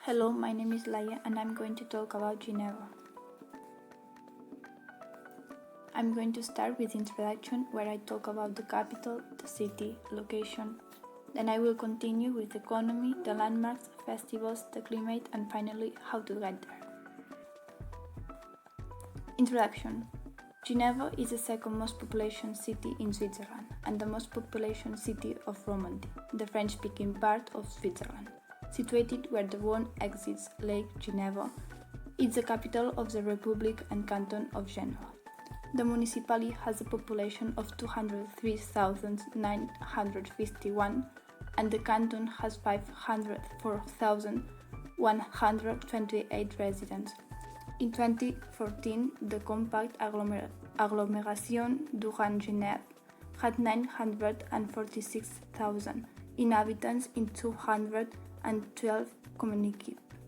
Hello, my name is Laia and I'm going to talk about Geneva. I'm going to start with introduction where I talk about the capital, the city, location. Then I will continue with the economy, the landmarks, festivals, the climate and finally how to get there. Introduction. Geneva is the second most population city in Switzerland and the most population city of Romandy, the French-speaking part of Switzerland. Situated where the Rhone exits Lake Geneva, it's the capital of the Republic and Canton of Geneva. The municipality has a population of 203,951 and the canton has 504,128 residents. In 2014, the compact agglomeration Durand-Genève had 946,000 inhabitants in 212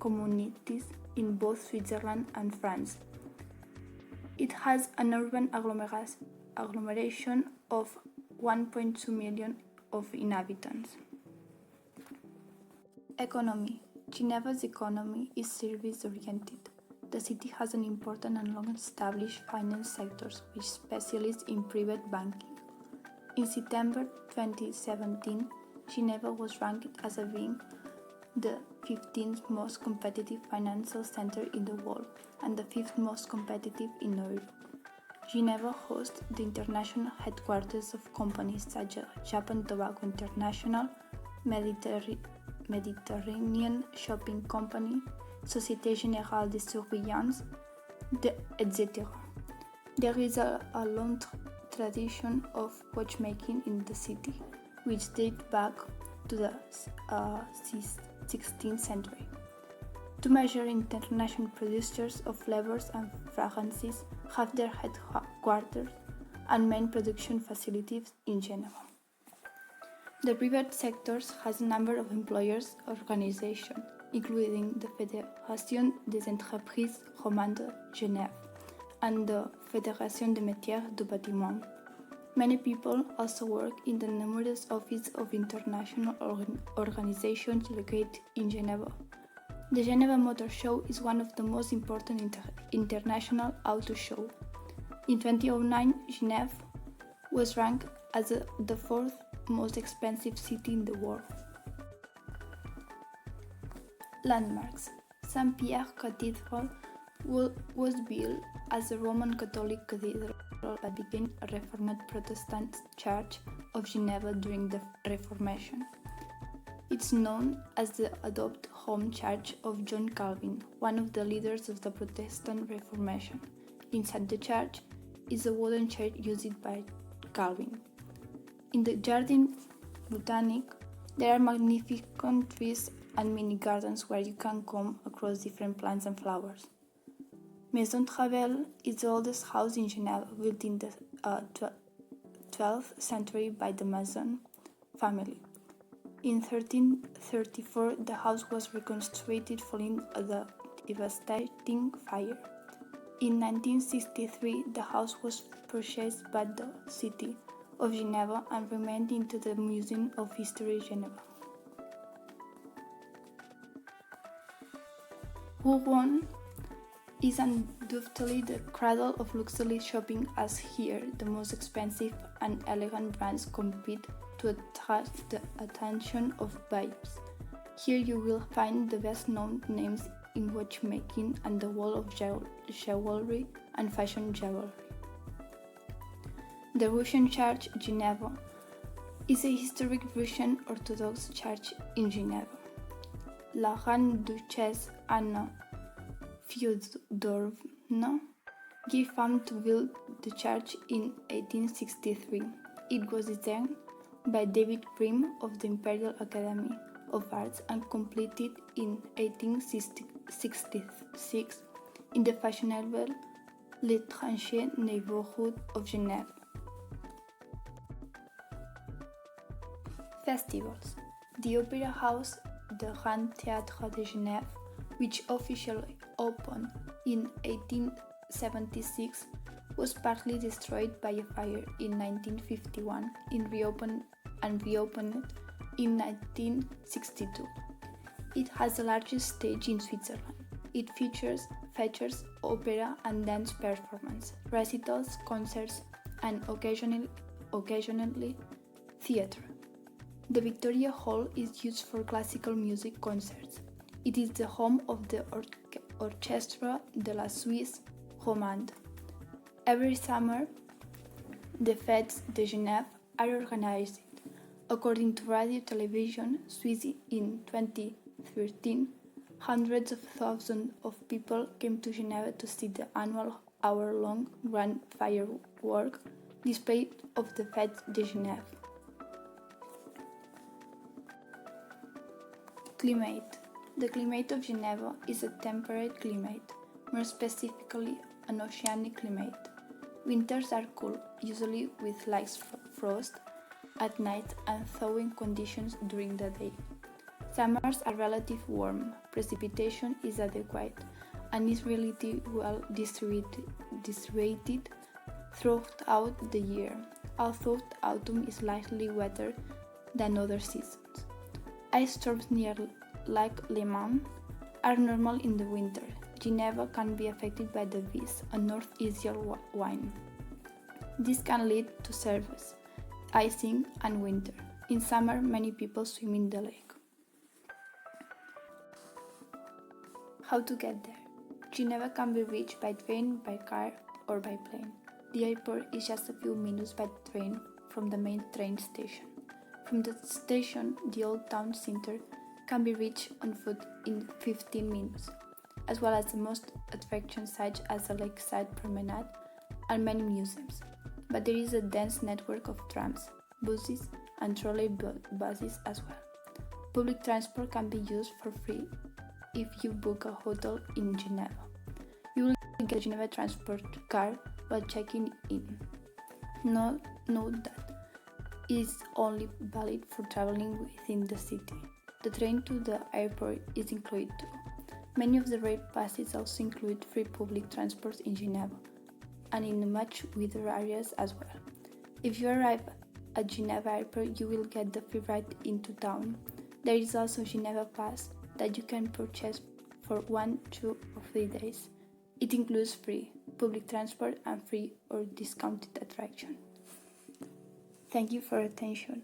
communities in both Switzerland and France. It has an urban agglomeration of 1.2 million of inhabitants. Economy. Geneva's economy is service-oriented. The city has an important and long-established finance sector which specializes in private banking. In September 2017, Geneva was ranked as being the 15th most competitive financial center in the world and the 5th most competitive in Europe. Geneva hosts the international headquarters of companies such as Japan Tobacco International, Mediterranean Shopping Company, Société Générale de Surveillance, etc. There is a long tradition of watchmaking in the city, which dates back to the 16th century. Two major international producers of flavors and fragrances have their headquarters and main production facilities in Geneva. The private sector has a number of employers organizations, including the Fédération des entreprises romandes de Genève and the Fédération des métiers du bâtiment. Many people also work in the numerous offices of international organizations located in Geneva. The Geneva Motor Show is one of the most important international auto shows. In 2009, Geneva was ranked as the fourth most expensive city in the world. Landmarks. St. Pierre Cathedral was built as a Roman Catholic cathedral that became a Reformed Protestant Church of Geneva during the Reformation. It's known as the adopted home church of John Calvin, one of the leaders of the Protestant Reformation. Inside the church is a wooden chair used by Calvin. In the Jardin Botanique, there are magnificent trees and mini gardens where you can come across different plants and flowers. Maison Travel is the oldest house in Geneva, built in the 12th century by the Maison family. In 1334, the house was reconstructed following the devastating fire. In 1963, the house was purchased by the city of Geneva and remained into the Museum of History Geneva. Rouen is undoubtedly the cradle of luxury shopping, as here the most expensive and elegant brands compete to attract the attention of buyers. Here you will find the best-known names in watchmaking and the world of jewelry and fashion jewelry. The Russian Church, Geneva, is a historic Russian Orthodox church in Geneva. La Grande Duchesse Anna Fyodorovna gave fame to build the church in 1863. It was designed by David Prim of the Imperial Academy of Arts and completed in 1866 in the fashionable L'Étranger neighborhood of Geneva. Festivals. The Opera House, the Grand Théâtre de Genève, which officially opened in 1876, was partly destroyed by a fire in 1951 and reopened in 1962. It has the largest stage in Switzerland. It features opera and dance performance, recitals, concerts, and occasionally theatre. The Victoria Hall is used for classical music concerts. It is the home of the Orchestre de la Suisse Romande. Every summer, the Fêtes de Genève are organized. According to Radio Television Suisse in 2013, hundreds of thousands of people came to Geneva to see the annual hour-long grand firework display of the Fêtes de Genève. Climate. The climate of Geneva is a temperate climate, more specifically an oceanic climate. Winters are cool, usually with light frost at night and thawing conditions during the day. Summers are relatively warm, precipitation is adequate, and is relatively well distributed throughout the year, although autumn is slightly wetter than other seasons. Ice storms near Lake Léman are normal in the winter. Geneva can be affected by the Vis, a northeasterly wind. This can lead to service, icing, and winter. In summer, many people swim in the lake. How to get there? Geneva can be reached by train, by car, or by plane. The airport is just a few minutes by train from the main train station. From the station, the old town center can be reached on foot in 15 minutes, as well as the most attraction sites as the lakeside promenade and many museums. But there is a dense network of trams, buses, and trolley buses as well. Public transport can be used for free if you book a hotel in Geneva. You will get a Geneva transport card while checking in. Note that it is only valid for traveling within the city. The train to the airport is included too. Many of the rail passes also include free public transport in Geneva and in much wider areas as well. If you arrive at Geneva Airport, you will get the free ride into town. There is also Geneva Pass that you can purchase for 1, 2, or 3 days. It includes free public transport and free or discounted attraction. Thank you for your attention.